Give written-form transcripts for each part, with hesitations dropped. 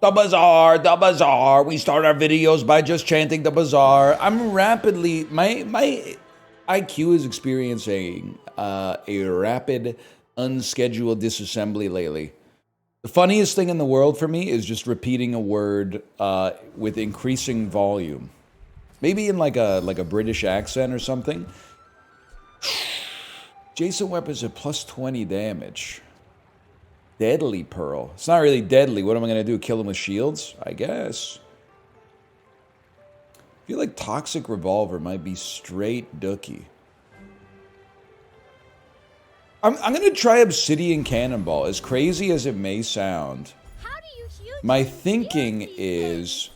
The Bazaar, the Bazaar. We start our videos by just chanting the Bazaar. I'm rapidly, my IQ is experiencing a rapid, unscheduled disassembly lately. The funniest thing in the world for me is just repeating a word with increasing volume. Maybe in like a British accent or something. Jason weapons at plus 20 damage. Deadly Pearl. It's not really deadly. What am I going to do? Kill him with shields? I guess. I feel like Toxic Revolver might be straight dookie. I'm going to try Obsidian Cannonball. As crazy as it may sound, my thinking is,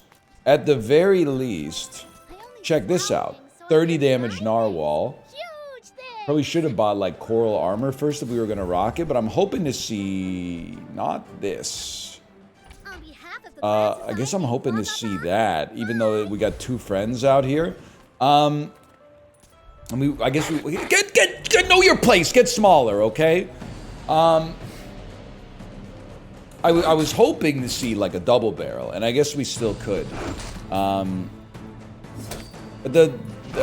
at the very least, check this out. 30 damage Narwhal. Probably should have bought like Coral Armor first if we were going to rock it, but I'm hoping to see not this. I guess I'm hoping to see that, even though we got two friends out here. I guess we get know your place, get smaller, okay? I was hoping to see like a double barrel, and I guess we still could. But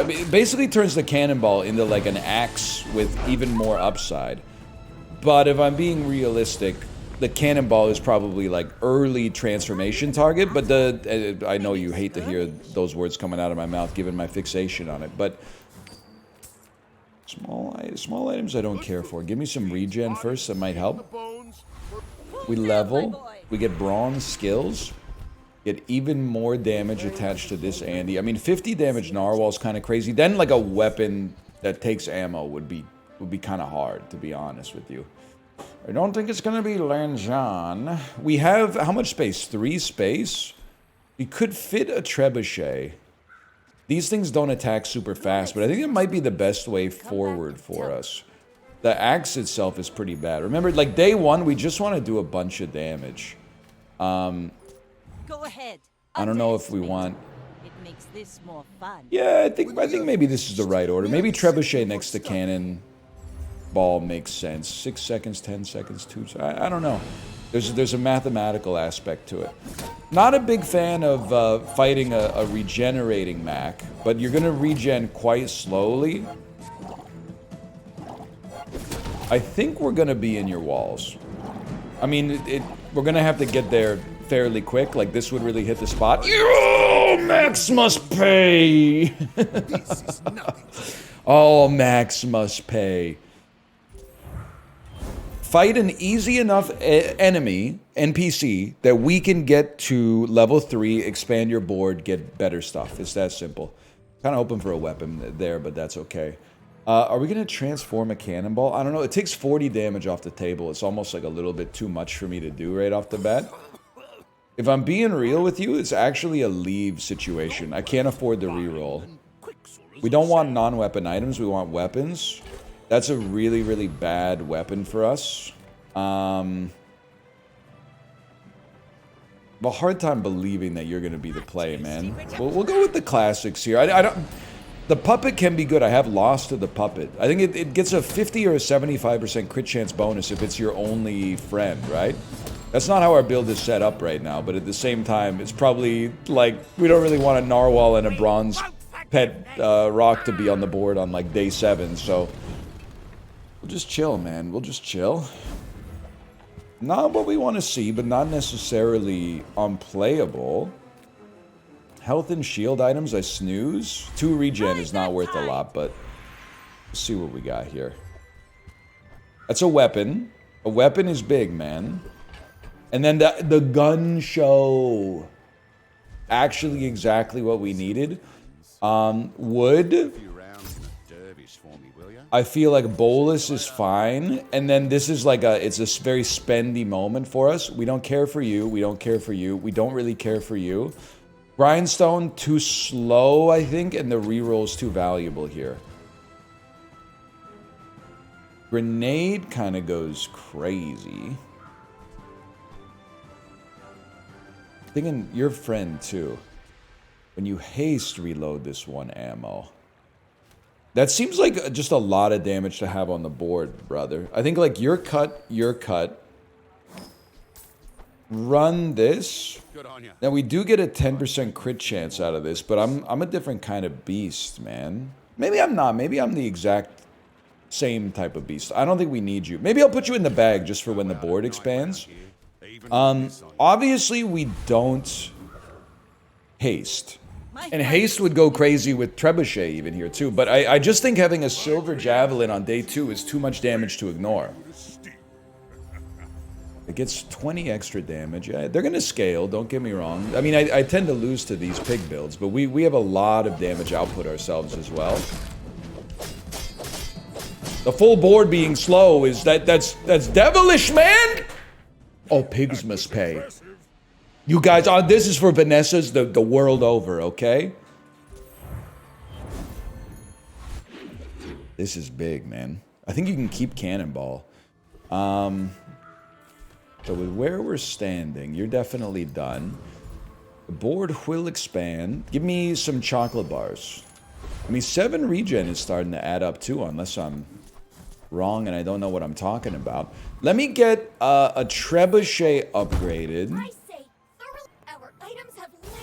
it basically turns the cannonball into like an axe with even more upside. But if I'm being realistic, the cannonball is probably like early transformation target. But I know you hate to hear those words coming out of my mouth given my fixation on it. But small items I don't care for. Give me some regen first, that might help. We level. We get bronze skills. Get even more damage attached to this Andy. I mean, 50 damage Narwhal is kind of crazy. Then like a weapon that takes ammo would be kind of hard, to be honest with you. I don't think it's gonna be Lanjan. We have how much space? 3 space. We could fit a trebuchet. These things don't attack super fast, but I think it might be the best way forward for us. The axe itself is pretty bad. Remember, like day 1, we just want to do a bunch of damage. Go ahead. I don't know if we want. It makes this more fun. Yeah, I think maybe this is the right order. Maybe trebuchet next to cannon ball makes sense. 6 seconds, 10 seconds, 2. I don't know. There's a mathematical aspect to it. Not a big fan of fighting a regenerating Mac, but you're gonna regen quite slowly. I think we're gonna be in your walls. I mean, we're gonna have to get there fairly quick. Like this would really hit the spot. Oh, Max must pay. Oh, Max must pay. Fight an easy enough enemy, NPC, that we can get to level 3, expand your board, get better stuff. It's that simple. Kind of hoping for a weapon there, but that's okay. Are we going to transform a cannonball? I don't know. It takes 40 damage off the table. It's almost like a little bit too much for me to do right off the bat. If I'm being real with you, it's actually a leave situation. I can't afford the reroll. We don't want non-weapon items. We want weapons. That's a really, really bad weapon for us. I have a hard time believing that you're going to be the play, man. We'll go with the classics here. I don't. The puppet can be good. I have lost to the puppet. I think it gets a 50 or a 75% crit chance bonus if it's your only friend, right? That's not how our build is set up right now, but at the same time, it's probably like we don't really want a Narwhal and a bronze pet rock to be on the board on like day 7, so we'll just chill, man. We'll just chill. Not what we want to see, but not necessarily unplayable. Health and shield items, I snooze. 2 regen is not worth a lot, but let's see what we got here. That's a weapon. A weapon is big, man. And then the gun show. Actually exactly what we needed. Wood. I feel like Bolus is fine. And then this is like it's a very spendy moment for us. We don't care for you. We don't care for you. We don't really care for you. Grindstone, too slow, I think, and the reroll's too valuable here. Grenade kind of goes crazy. Thinking your friend, too. When you haste reload this one ammo. That seems like just a lot of damage to have on the board, brother. I think, like, your cut, run this. Good on ya. Now we do get a 10% crit chance out of this, but I'm a different kind of beast, man. Maybe I'm not. Maybe I'm the exact same type of beast. I don't think we need you. Maybe I'll put you in the bag just for when the board expands. Obviously we don't haste. And haste would go crazy with trebuchet even here too, but I just think having a silver javelin on day 2 is too much damage to ignore. It gets 20 extra damage. Yeah, they're gonna scale, don't get me wrong. I mean, I tend to lose to these pig builds, but we have a lot of damage output ourselves as well. The full board being slow is that's devilish, man! Oh, pigs must pay. You guys, this is for Vanessa's the world over, okay? This is big, man. I think you can keep Cannonball. So with where we're standing, you're definitely done. The board will expand. Give me some chocolate bars. I mean, 7 regen is starting to add up too, unless I'm wrong and I don't know what I'm talking about. Let me get a trebuchet upgraded.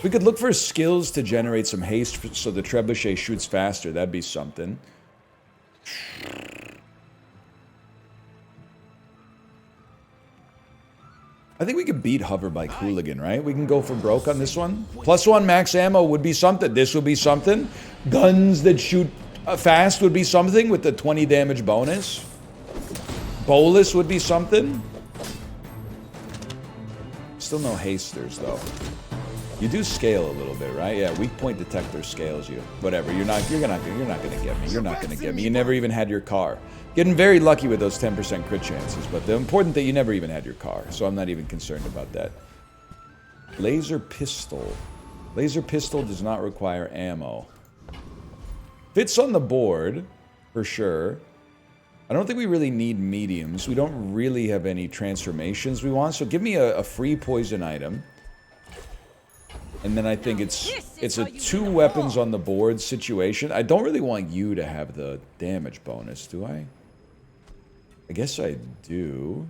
We could look for skills to generate some haste so the trebuchet shoots faster. That'd be something. I think we could beat Hoverbike Hooligan, right? We can go for broke on this one. +1 max ammo would be something. This would be something. Guns that shoot fast would be something with the 20 damage bonus. Bolus would be something. Still no hasters though. You do scale a little bit, right? Yeah, weak point detector scales you. Whatever. You're not gonna get me. You're not gonna get me. You never even had your car. Getting very lucky with those 10% crit chances, but the important that you never even had your car, so I'm not even concerned about that. Laser pistol. Laser pistol does not require ammo. Fits on the board, for sure. I don't think we really need mediums. We don't really have any transformations we want, so give me a free poison item. And then I think it's a 2 weapons on the board situation. I don't really want you to have the damage bonus, do I? I guess I do.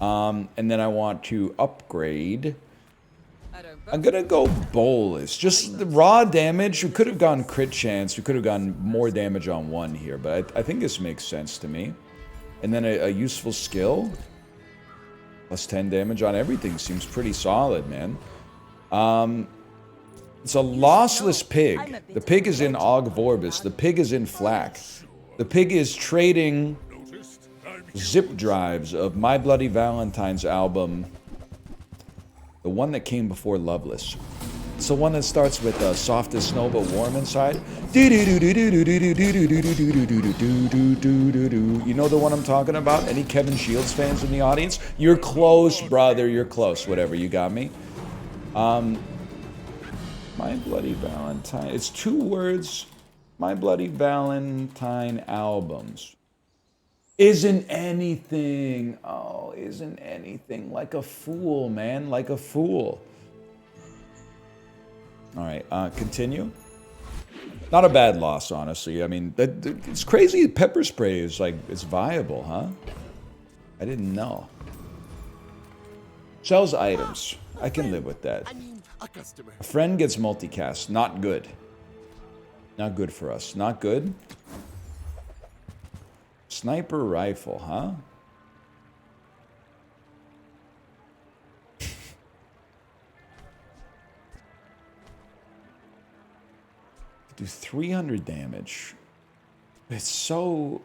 And then I want to upgrade. I'm gonna go bolus. Just the raw damage. We could have gone crit chance. We could have gone more damage on 1 here, but I think this makes sense to me. And then a useful skill. +10 damage on everything seems pretty solid, man. It's a lossless pig. The pig is in Og Vorbis. The pig is in Flak. The pig is trading zip drives of My Bloody Valentine's album. The one that came before Loveless. It's the one that starts with soft as snow but warm inside. You know the one I'm talking about? Any Kevin Shields fans in the audience? You're close, brother. You're close. Whatever. You got me. My Bloody Valentine. It's 2 words. My Bloody Valentine albums. Isn't anything. Oh, isn't anything. Like a fool, man. Like a fool. Alright, continue. Not a bad loss, honestly. I mean, it's crazy. Pepper spray is like, it's viable, huh? I didn't know. Sells items. I can live with that. A friend gets multicast. Not good. Not good for us. Not good. Sniper rifle, huh? Do 300 damage. It's so...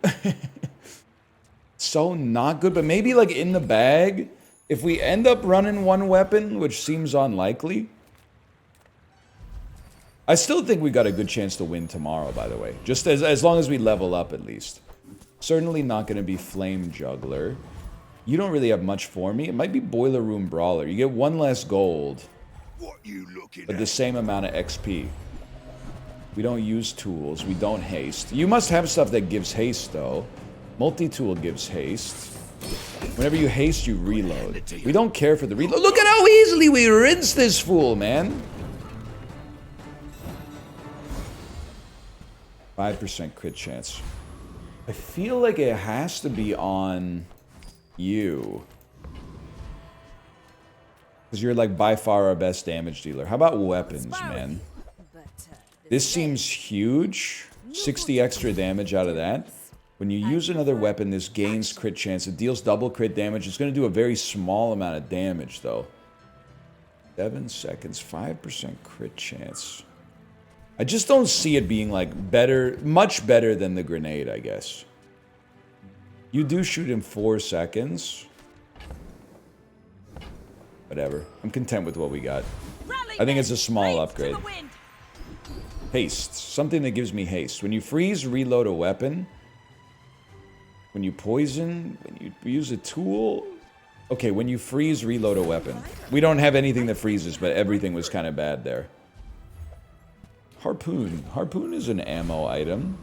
so not good, but maybe like in the bag, if we end up running 1 weapon, which seems unlikely, I still think we got a good chance to win tomorrow, by the way. Just as long as we level up, at least. Certainly not going to be Flame Juggler. You don't really have much for me. It might be Boiler Room Brawler. You get 1 less gold, but the same amount of XP. We don't use tools. We don't haste. You must have stuff that gives haste, though. Multi-tool gives haste. Whenever you haste, you reload. We don't care for the reload. Look at how easily we rinse this fool, man. 5% crit chance. I feel like it has to be on you. Because you're like by far our best damage dealer. How about weapons, man? This seems huge. 60 extra damage out of that. When you use another weapon, this gains crit chance. It deals double crit damage. It's going to do a very small amount of damage, though. 7 seconds, 5% crit chance. I just don't see it being, like, better, much better than the grenade, I guess. You do shoot in 4 seconds. Whatever. I'm content with what we got. I think it's a small upgrade. Haste. Something that gives me haste. When you freeze, reload a weapon. When you poison, when you use a tool. Okay, when you freeze, reload a weapon. We don't have anything that freezes, but everything was kind of bad there. Harpoon. Harpoon is an ammo item.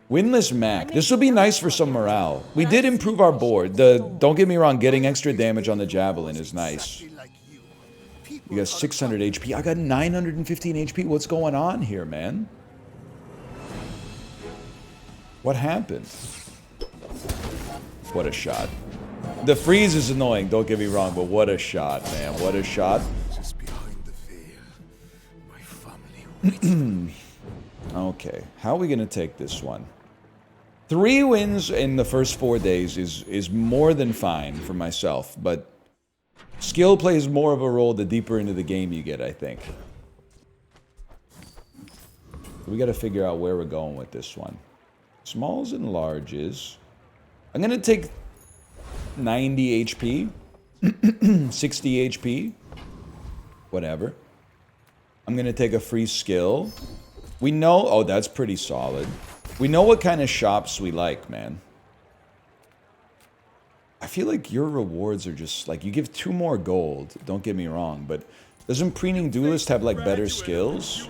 Windless Mac. This will be nice for some morale. We did improve our board. Don't get me wrong, getting extra damage on the Javelin is nice. You got 600 HP. I got 915 HP. What's going on here, man? What happened? What a shot. The freeze is annoying, don't get me wrong, but what a shot, man. What a shot. Okay, how are we going to take this one? 3 wins in the first 4 days is more than fine for myself, but skill plays more of a role the deeper into the game you get, I think. We got to figure out where we're going with this one. Smalls and larges. I'm going to take 90 HP. 60 HP. Whatever. I'm going to take a free skill. We know... Oh, that's pretty solid. We know what kind of shops we like, man. I feel like your rewards are just... Like, you give 2 more gold. Don't get me wrong, but... Doesn't Preening Duelist have, like, better skills?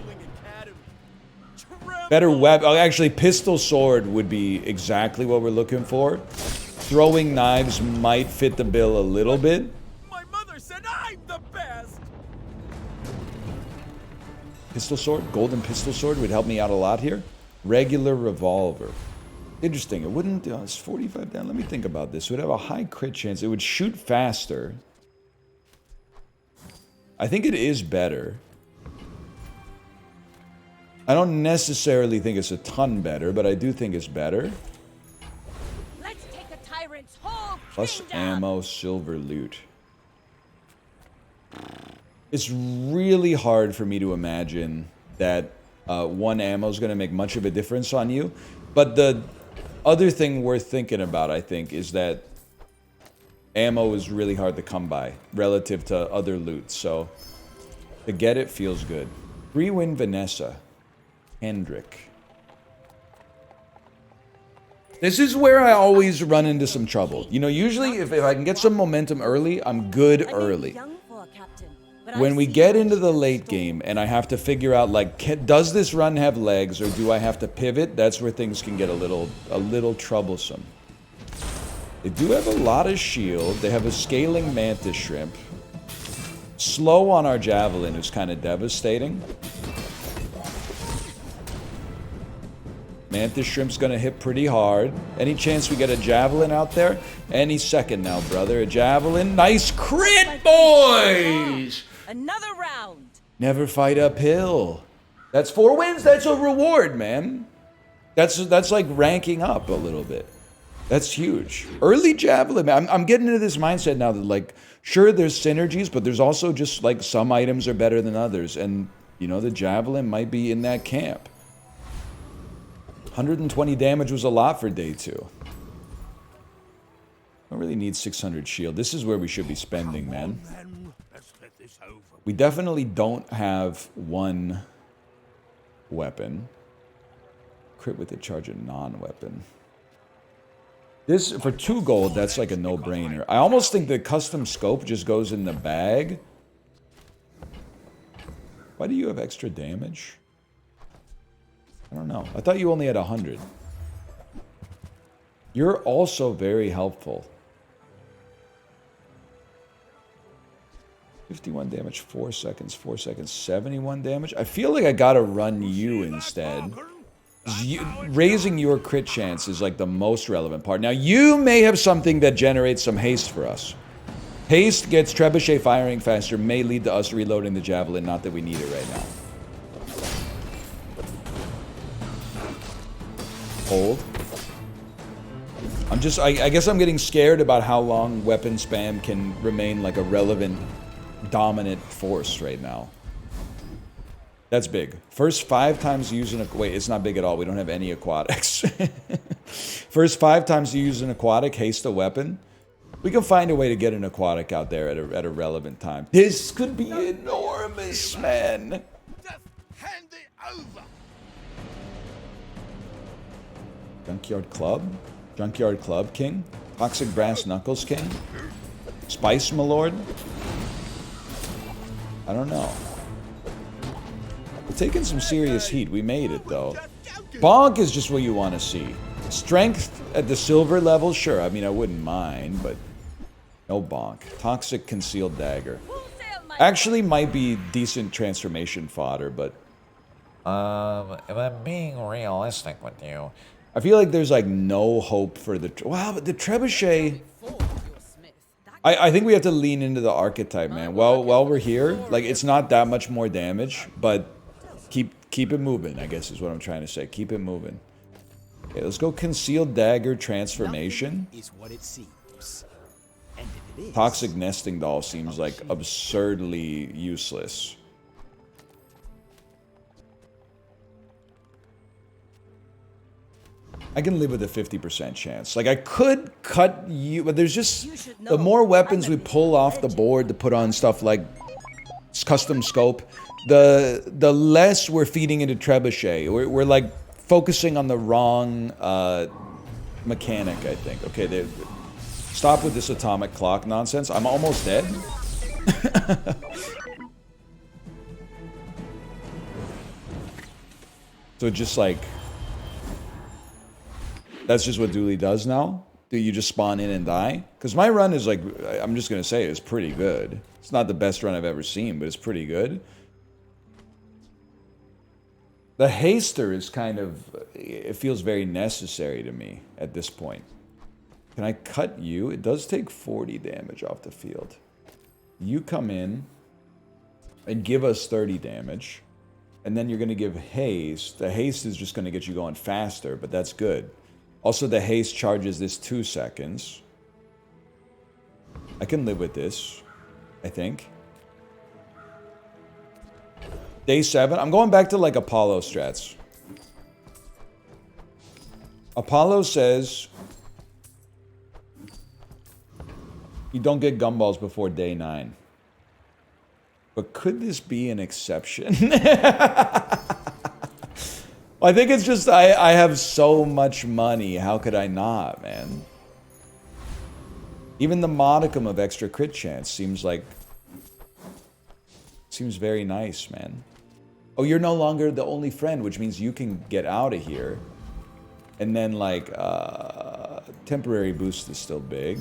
Better weapon. Oh, actually, pistol sword would be exactly what we're looking for. Throwing knives might fit the bill a little bit. My mother said I'm the best. Pistol sword, golden pistol sword would help me out a lot here. Regular revolver. Interesting. It wouldn't. It's 45 down. Let me think about this. It would have a high crit chance. It would shoot faster. I think it is better. I don't necessarily think it's a ton better, but I do think it's better. Let's take a tyrant's whole Plus kingdom. ammo, silver loot. It's really hard for me to imagine that 1 ammo is going to make much of a difference on you. But the other thing worth thinking about, I think, is that ammo is really hard to come by relative to other loot. So to get it feels good. 3-win Vanessa. Hendrick. This is where I always run into some trouble. You know, usually if I can get some momentum early, I'm good early. When we get into the late game and I have to figure out, like, does this run have legs or do I have to pivot? That's where things can get a little troublesome. They do have a lot of shield. They have a scaling mantis shrimp. Slow on our javelin is kind of devastating. Mantis Shrimp's gonna hit pretty hard. Any chance we get a javelin out there? Any second now, brother. A javelin. Nice crit, boys! Another round. Never fight uphill. That's 4 wins. That's a reward, man. That's like ranking up a little bit. That's huge. Early javelin. I'm getting into this mindset now that, like, sure, there's synergies, but there's also just, like, some items are better than others. And, you know, the javelin might be in that camp. 120 damage was a lot for day 2. I don't really need 600 shield. This is where we should be spending, man. We definitely don't have 1 weapon. Crit with the charge of non-weapon. This, for 2 gold, that's like a no-brainer. I almost think the custom scope just goes in the bag. Why do you have extra damage? I don't know. I thought you only had 100. You're also very helpful. 51 damage, 4 seconds, 4 seconds, 71 damage. I feel like I gotta run you instead. Raising your crit chance is like the most relevant part. Now, you may have something that generates some haste for us. Haste gets trebuchet firing faster, may lead to us reloading the javelin, not that we need it right now. Hold. I guess I'm getting scared about how long weapon spam can remain like a relevant, dominant force right now. That's big. First 5 times you use an... Wait, it's not big at all. We don't have any aquatics. First 5 times you use an aquatic, haste a weapon. We can find a way to get an aquatic out there at a relevant time. This could be enormous, man. Just hand it over. Junkyard Club? Junkyard Club King? Toxic Brass Knuckles King? Spice Malord? I don't know. We're taking some serious heat. We made it, though. Bonk is just what you want to see. Strength at the silver level? Sure, I mean, I wouldn't mind, but... No bonk. Toxic Concealed Dagger. Actually might be decent transformation fodder, but... If I'm being realistic with you... I feel like there's, like, no hope for the... Wow, but the trebuchet... I think we have to lean into the archetype, man. While we're here, like, it's not that much more damage, but keep it moving, I guess is what I'm trying to say. Keep it moving. Okay, let's go Concealed Dagger Transformation. Is what it seems. And if it is, Toxic Nesting Doll seems, like, absurdly useless. I can live with a 50% chance. Like, I could cut you, but there's just... The more weapons we pull off the board to put on stuff like custom scope, the less we're feeding into trebuchet. We're like, focusing on the wrong mechanic, I think. Okay, stop with this atomic clock nonsense. I'm almost dead. So just like... That's just what Dooley does now? Do you just spawn in and die? Because my run is like, I'm just going to say it's pretty good. It's not the best run I've ever seen, but it's pretty good. The haster is kind of, it feels very necessary to me at this point. Can I cut you? It does take 40 damage off the field. You come in and give us 30 damage. And then you're going to give haste. The haste is just going to get you going faster, but that's good. Also, the haste charges this 2 seconds. I can live with this, I think. Day 7. I'm going back to, like, Apollo strats. Apollo says... You don't get gumballs before day 9. But could this be an exception? I think it's just, I have so much money. How could I not, man? Even the modicum of extra crit chance seems like... Seems very nice, man. Oh, you're no longer the only friend, which means you can get out of here. And then, like, temporary boost is still big.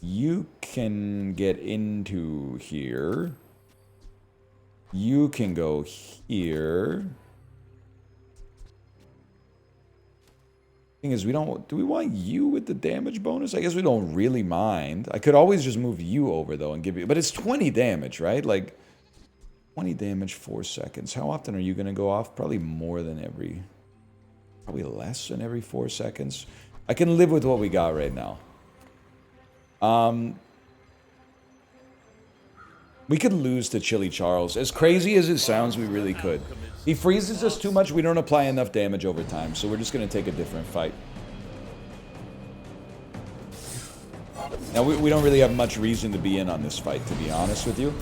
You can get into here. You can go here. Thing is, do we want you with the damage bonus? I guess we don't really mind. I could always just move you over, though, and give you... But it's 20 damage, right? Like, 20 damage, 4 seconds. How often are you going to go off? Probably more than every... Probably less than every 4 seconds. I can live with what we got right now. We could lose to Chili Charles. As crazy as it sounds, we really could. He freezes us too much, we don't apply enough damage over time, so we're just going to take a different fight. Now, we don't really have much reason to be in on this fight, to be honest with you.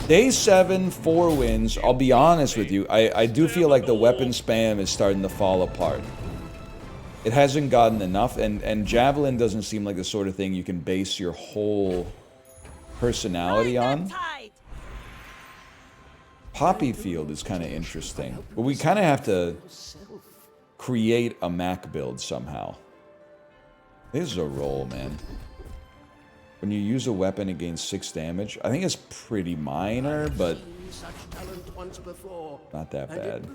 Day 7, 4 wins. I'll be honest with you, I do feel like the weapon spam is starting to fall apart. It hasn't gotten enough, and Javelin doesn't seem like the sort of thing you can base your whole... personality on. Poppy Field is kind of interesting, but we kind of have to create a Mac build somehow. This is a roll, man. When you use a weapon, it gains 6 damage. I think it's pretty minor, but not that bad.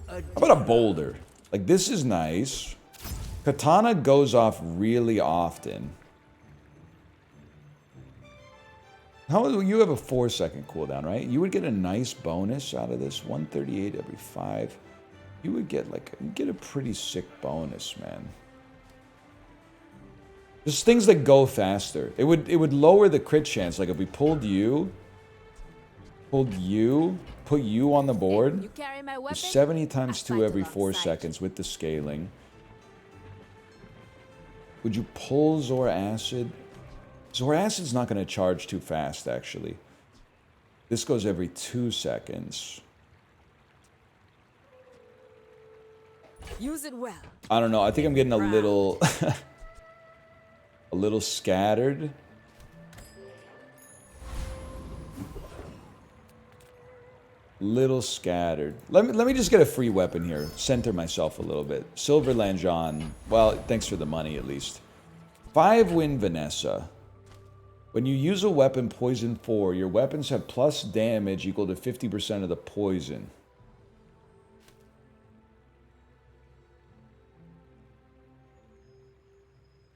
How about a boulder? Like, this is nice. Katana goes off really often. You have a 4-second cooldown, right? You would get a nice bonus out of this. 138 every 5. You would get a pretty sick bonus, man. Just things that go faster. It would lower the crit chance. Like if we put you on the board. You carry my weapon? 70 times 2 every 4 alongside. seconds with the scaling. Would you pull Zor Acid? Zor Acid's not going to charge too fast, actually. This goes every 2 seconds. Use it well. I don't know. I think I'm getting a little... a little scattered. Little scattered. Let me just get a free weapon here. Center myself a little bit. Silver Lanjon. Well, thanks for the money, at least. 5 win Vanessa. When you use a weapon poison 4, your weapons have plus damage equal to 50% of the poison.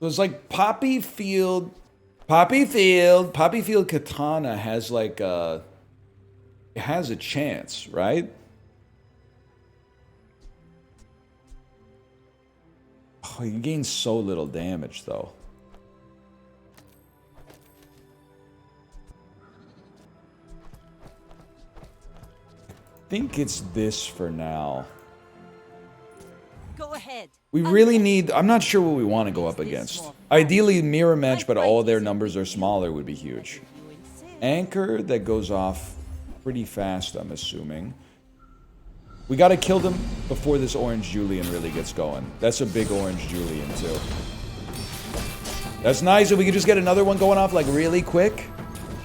So it's like Poppy Field Katana has like a... It has a chance, right? Oh, you gain so little damage, though. I think it's this for now. Go ahead. We really need... I'm not sure what we want to go up against. Ideally, mirror match, but all their numbers are smaller would be huge. Anchor that goes off pretty fast, I'm assuming. We got to kill them before this Orange Julian really gets going. That's a big Orange Julian, too. That's nice if we could just get another one going off, like, really quick.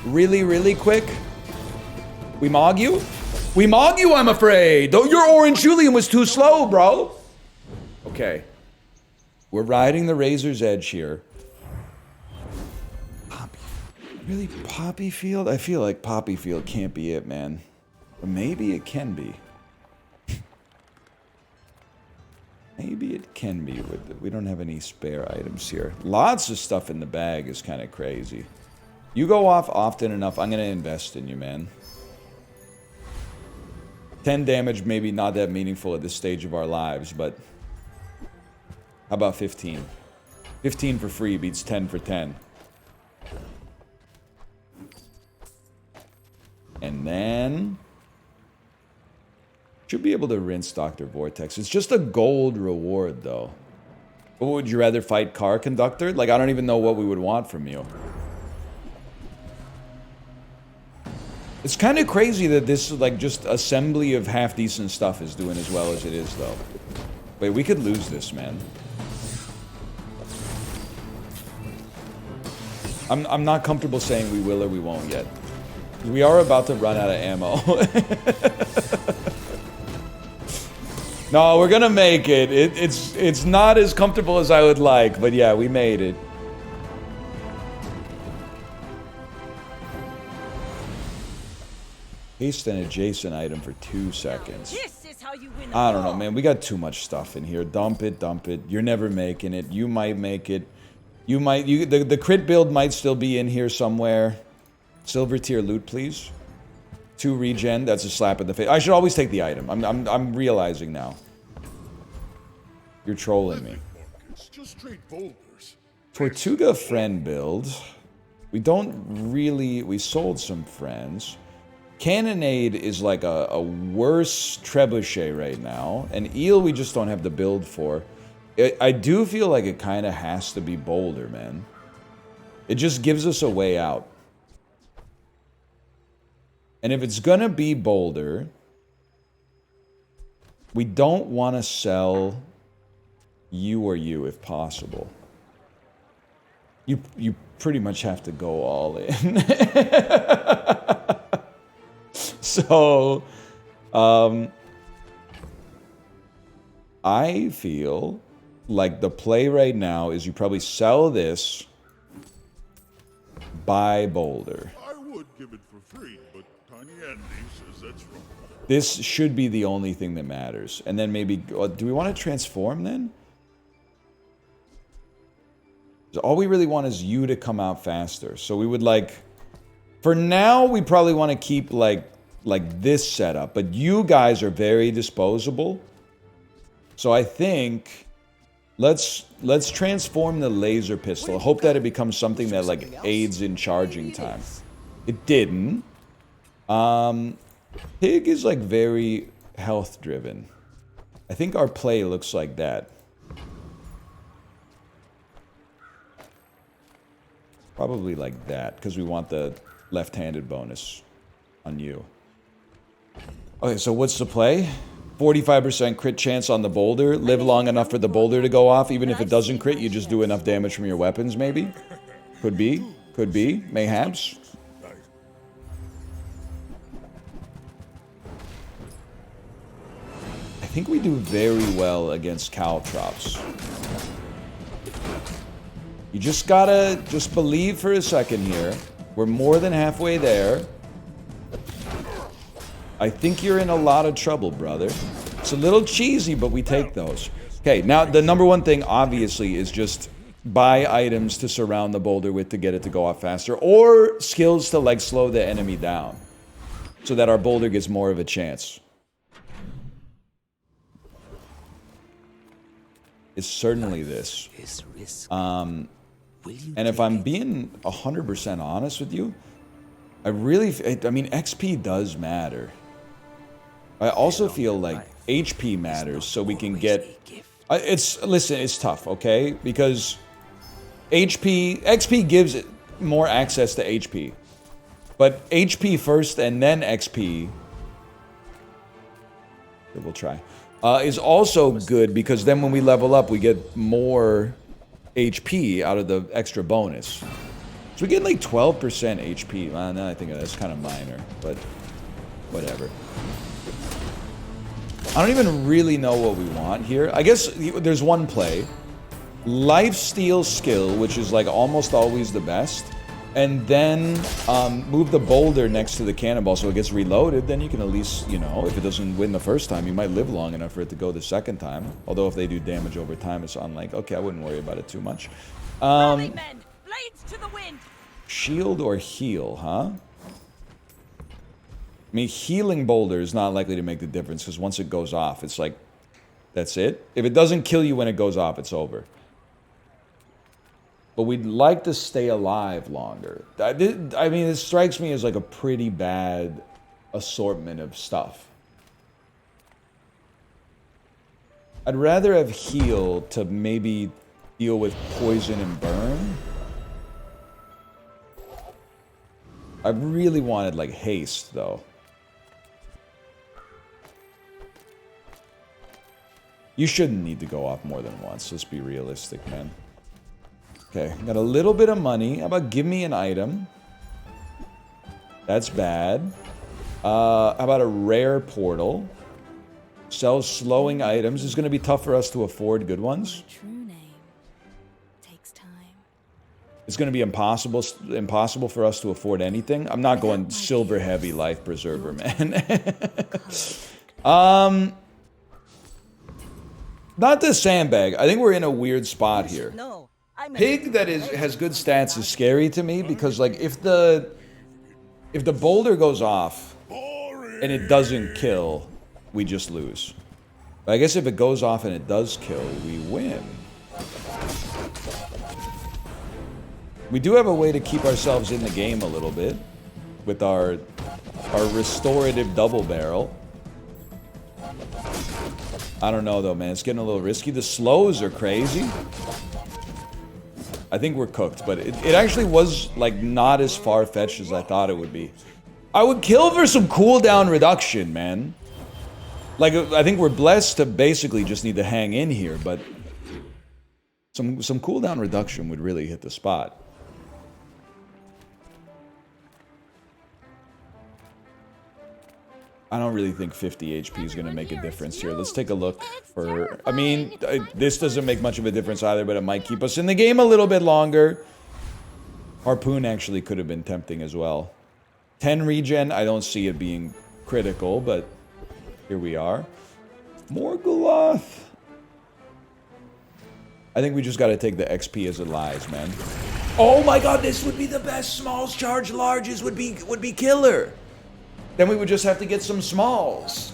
Really, really quick. We mog you? We mog you, I'm afraid! Though your Orange Julian was too slow, bro! Okay. We're riding the razor's edge here. Poppy. Really, Poppy Field? I feel like Poppy Field can't be it, man. But maybe it can be. Maybe it can be. We don't have any spare items here. Lots of stuff in the bag is kind of crazy. You go off often enough, I'm going to invest in you, man. 10 damage, maybe not that meaningful at this stage of our lives, but... How about 15? 15 for free beats 10 for 10. And then... Should be able to rinse Dr. Vortex. It's just a gold reward, though. But would you rather fight Car Conductor? Like, I don't even know what we would want from you. It's kind of crazy that this, like, just assembly of half-decent stuff is doing as well as it is, though. Wait, we could lose this, man. I'm not comfortable saying we will or we won't yet. We are about to run out of ammo. No, we're gonna make it. It's not as comfortable as I would like, but yeah, we made it. Haste an adjacent item for 2 seconds. This is how you win. I don't know, man. We got too much stuff in here. Dump it, dump it. You're never making it. You might make it. You might. The crit build might still be in here somewhere. Silver tier loot, please. 2 regen. That's a slap in the face. I should always take the item. I'm realizing now. You're trolling me. It's just straight boulders. Tortuga friend build. We don't really... We sold some friends. Cannonade is like a worse trebuchet right now. And Eel we just don't have the build for. I do feel like it kind of has to be boulder, man. It just gives us a way out. And if it's gonna be boulder, we don't want to sell you or you if possible. You pretty much have to go all in. So, I feel like the play right now is you probably sell this, buy boulder. I would give it for free, but Tiny Andy says that's wrong. This should be the only thing that matters. And then maybe... do we want to transform then? All we really want is you to come out faster. So we would like, for now, we probably want to keep like this setup. But you guys are very disposable. So I think let's transform the laser pistol. Hope that it becomes something that like aids in charging time. It didn't. Pig is like very health driven. I think our play looks like that. Probably like that, because we want the left-handed bonus on you. Okay, so what's the play? 45% crit chance on the boulder. Live long enough for the boulder to go off. Even if it doesn't crit, you just do enough damage from your weapons, maybe? Could be. Could be. Mayhaps. I think we do very well against caltrops. You just gotta believe for a second here. We're more than halfway there. I think you're in a lot of trouble, brother. It's a little cheesy, but we take those. Okay, now the number one thing, obviously, is just buy items to surround the boulder with to get it to go off faster. Or skills to, like, slow the enemy down. So that our boulder gets more of a chance. It's certainly this. And if I'm being 100% honest with you, I mean, XP does matter. I also feel like HP matters, so we can get... Listen, it's tough, okay? Because XP gives it more access to HP. But HP first and then XP... We'll try. Is also good, because then when we level up, we get more HP out of the extra bonus. So we get like 12% HP. Well, now I think that's kind of minor, but whatever. I don't even really know what we want here. I guess there's one play. Lifesteal skill, which is like almost always the best. And then move the boulder next to the cannonball so it gets reloaded. Then you can at least, you know, if it doesn't win the first time, you might live long enough for it to go the second time. Although if they do damage over time, it's unlike, okay, I wouldn't worry about it too much. Men, blades to the wind. Shield or heal, huh? I mean, healing boulder is not likely to make the difference, because once it goes off, it's like, that's it. If it doesn't kill you when it goes off, it's over. But we'd like to stay alive longer. I mean, it strikes me as like a pretty bad assortment of stuff. I'd rather have heal to maybe deal with poison and burn. I really wanted like haste, though. You shouldn't need to go off more than once. Let's be realistic, man. Okay, got a little bit of money. How about give me an item? That's bad. How about a rare portal? Sells slowing items. It's going to be tough for us to afford good ones. True name takes time. It's going to be impossible for us to afford anything. I'm not going silver heavy life preserver, man. Not the sandbag. I think we're in a weird spot here. Pig that has good stats is scary to me, because like if the boulder goes off and it doesn't kill, we just lose. But I guess if it goes off and it does kill, we win. We do have a way to keep ourselves in the game a little bit with our restorative double barrel. I don't know though, man. It's getting a little risky. The slows are crazy. I think we're cooked, but it actually was like not as far-fetched as I thought it would be. I would kill for some cooldown reduction, man. Like, I think we're blessed to basically just need to hang in here, but some cooldown reduction would really hit the spot. I don't really think 50 HP is going to make a difference here. Let's take a look for... I mean, this doesn't make much of a difference either, but it might keep us in the game a little bit longer. Harpoon actually could have been tempting as well. 10 regen, I don't see it being critical, but here we are. Morgoloth. I think we just gotta take the XP as it lies, man. Oh my god, this would be the best. Smalls charge larges would be killer. Then we would just have to get some smalls.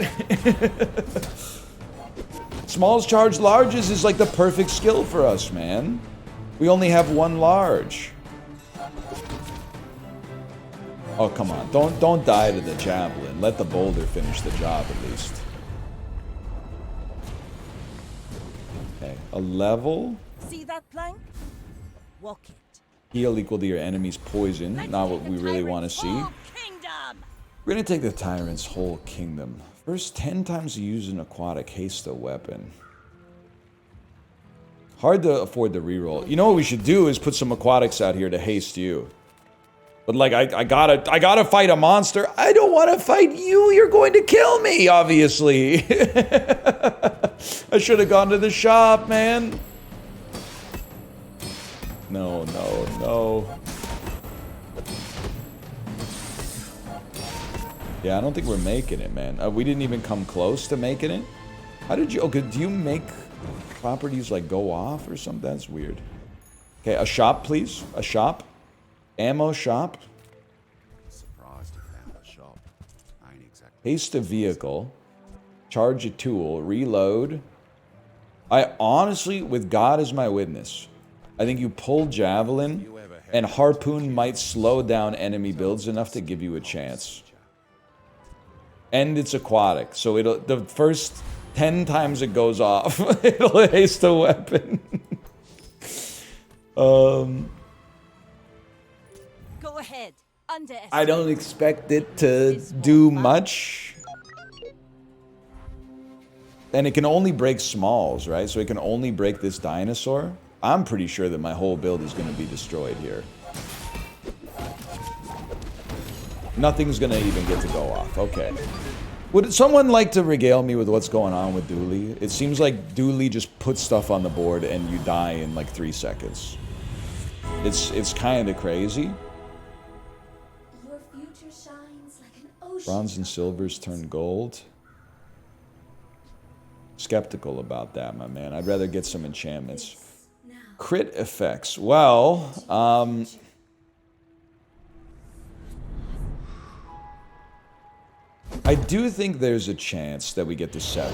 Smalls charge larges is like the perfect skill for us, man. We only have one large. Oh, come on. Don't die to the javelin. Let the boulder finish the job at least. Okay, a level. See that plank? Walk it. Heal equal to your enemy's poison. Not what we really want to see. We're gonna take the Tyrant's whole kingdom. First 10 times you use an aquatic haste a weapon. Hard to afford the reroll. You know what we should do is put some aquatics out here to haste you. But like, I gotta fight a monster. I don't want to fight you. You're going to kill me, obviously. I should have gone to the shop, man. No, no, no. Yeah, I don't think we're making it, man. We didn't even come close to making it. How did you... Okay, do you make properties, like, go off or something? That's weird. Okay, a shop, please. A shop. Ammo shop. Surprised you found a shop. I ain't exactly. Haste a vehicle. Charge a tool. Reload. I honestly, with God as my witness, I think you pull Javelin, and Harpoon might slow down enemy builds enough to give you a chance. And it's aquatic, so it'll... The first 10 times it goes off, it'll haste a weapon. Go ahead. I don't expect it to do much. And it can only break smalls, right? So it can only break this dinosaur. I'm pretty sure that my whole build is going to be destroyed here. Nothing's going to even get to go off. Okay. Would someone like to regale me with what's going on with Dooley? It seems like Dooley just puts stuff on the board and you die in like 3 seconds. It's kind of crazy. Your future shines like an ocean. Bronze and silvers turn gold. Skeptical about that, my man. I'd rather get some enchantments. Crit effects. Well, I do think there's a chance that we get to 7.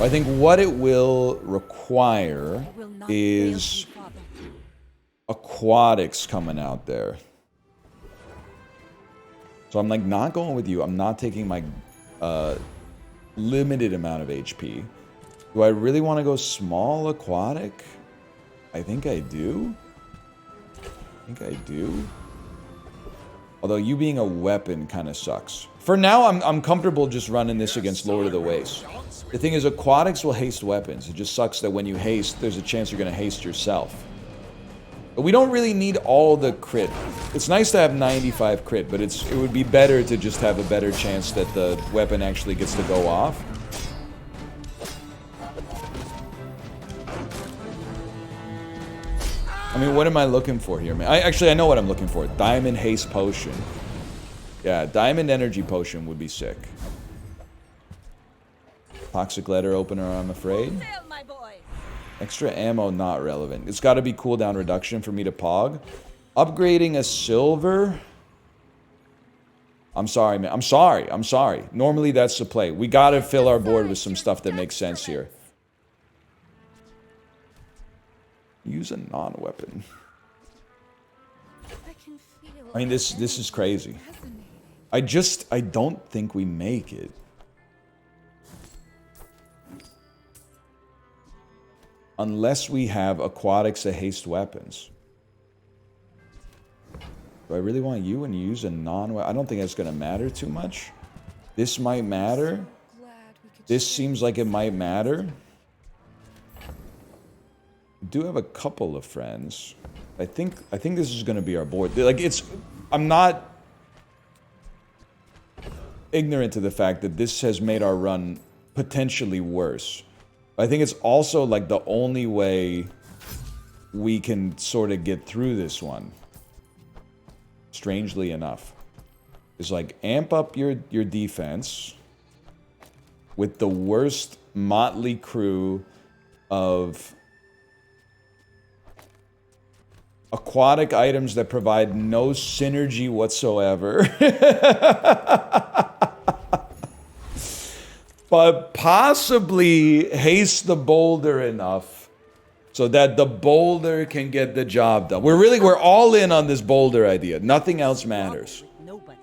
I think what it will require is aquatics coming out there. So I'm like not going with you. I'm not taking my limited amount of HP. Do I really want to go small aquatic? I think I do. Although you being a weapon kind of sucks. For now, I'm comfortable just running this against Lord of the Waste. The thing is, aquatics will haste weapons. It just sucks that when you haste, there's a chance you're going to haste yourself. But we don't really need all the crit. It's nice to have 95 crit, but it would be better to just have a better chance that the weapon actually gets to go off. I mean, what am I looking for here, man? I know what I'm looking for. Diamond Haste Potion. Yeah, Diamond Energy Potion would be sick. Toxic Letter Opener, I'm afraid. Extra ammo, not relevant. It's got to be cooldown reduction for me to pog. Upgrading a silver... I'm sorry, man. I'm sorry. Normally, that's the play. We got to fill our board with some stuff that makes sense here. Use a non-weapon. I mean, this is crazy. I don't think we make it. Unless we have aquatics that haste weapons. Do I really want you and use a non-weapon? I don't think that's going to matter too much. This might matter. This seems like it might matter. Do have a couple of friends. I think this is going to be our board. Like, I'm not ignorant to the fact that this has made our run potentially worse. I think it's also like the only way we can sort of get through this one. Strangely enough, is like amp up your defense with the worst motley crew of aquatic items that provide no synergy whatsoever. But possibly haste the boulder enough so that the boulder can get the job done. We're all in on this boulder idea. Nothing else matters. Nobody's.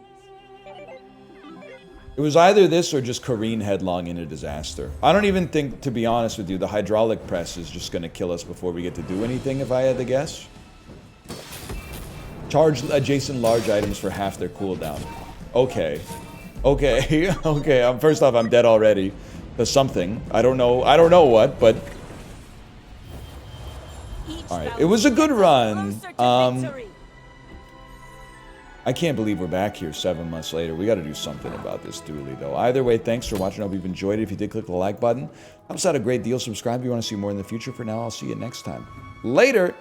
It was either this or just careen headlong in a disaster. I don't even think, to be honest with you, the hydraulic press is just going to kill us before we get to do anything, if I had to guess. Charge adjacent large items for half their cooldown. Okay. Okay. Okay. First off, I'm dead already. There's something. I don't know what, but... Alright. It was a good run. I can't believe we're back here 7 months later. We got to do something about this dually, though. Either way, thanks for watching. I hope you've enjoyed it. If you did, click the like button. Helps out a great deal. Subscribe if you want to see more in the future. For now, I'll see you next time. Later!